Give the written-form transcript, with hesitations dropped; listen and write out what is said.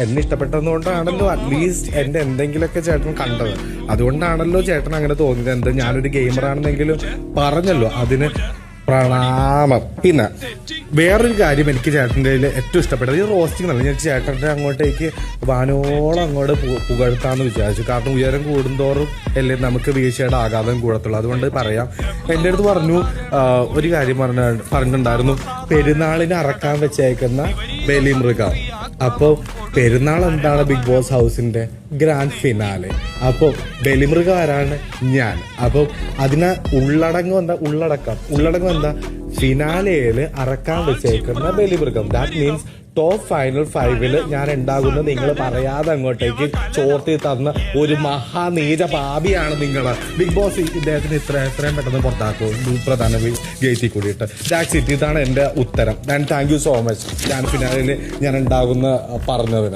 എന്നെ ഇഷ്ടപ്പെട്ടതുകൊണ്ടാണല്ലോ അറ്റ്ലീസ്റ്റ് എന്റെ എന്തെങ്കിലുമൊക്കെ ചേട്ടൻ കണ്ടത്. അതുകൊണ്ടാണല്ലോ ചേട്ടൻ അങ്ങനെ തോന്നിയത്. എന്ത് ഞാനൊരു ഗെയിമറാണെന്നെങ്കിലും പറഞ്ഞല്ലോ, അതിന് പ്രണാമം. പിന്നെ വേറൊരു കാര്യം എനിക്ക് ചേട്ടൻ്റെ ഏറ്റവും ഇഷ്ടപ്പെട്ടത് ഈ റോസ്റ്റിംഗ് നല്ല. ഞാൻ ചേട്ടൻ്റെ അങ്ങോട്ടേക്ക് വാനോളം അങ്ങോട്ട് പുകഴ്ത്താന്ന് വിചാരിച്ചു. കാരണം ഉയരം കൂടുന്തോറും അല്ലേ നമുക്ക് വീഴ്ചയുടെ ആഘാതം കൂടത്തുള്ളൂ. അതുകൊണ്ട് പറയാം, എൻ്റെ അടുത്ത് പറഞ്ഞു ഒരു കാര്യം പറഞ്ഞിട്ടുണ്ടായിരുന്നു, പെരുന്നാളിന് അറക്കാൻ വെച്ചേക്കുന്ന ബലിമൃഗം. അപ്പോൾ പെരുന്നാൾ എന്താണ് ബിഗ് ബോസ് ഹൗസിന്റെ ഗ്രാൻഡ് ഫിനാലെ. അപ്പോൾ ബലിമൃഗം ആരാണ്? ഞാൻ. അപ്പോൾ അതിന് ഉള്ളടക്കം എന്താ? ഫിനാലയില് അറക്കാൻ വെച്ചേക്കുന്ന ബലിമൃഗം. ദാറ്റ് മീൻസ് ടോപ്പ് ഫൈനൽ 5 ഞാൻ ഉണ്ടാകുന്ന നിങ്ങൾ പറയാതെ അങ്ങോട്ടേക്ക് ചോർത്തി തന്ന ഒരു മഹാനീച പാപിയാണ് നിങ്ങൾ. ബിഗ് ബോസ് ഇദ്ദേഹത്തിന് എത്രയും പെട്ടെന്ന് പുറത്താക്കും പ്രധാന ഗേറ്റിൽ കൂടിയിട്ട്. That's it. ഇതാണ് എന്റെ ഉത്തരം. താങ്ക് യു സോ മച്ച് ഞാൻ ഫിനാലിൽ ഞാൻ ഉണ്ടാകുന്ന പറഞ്ഞതിന്.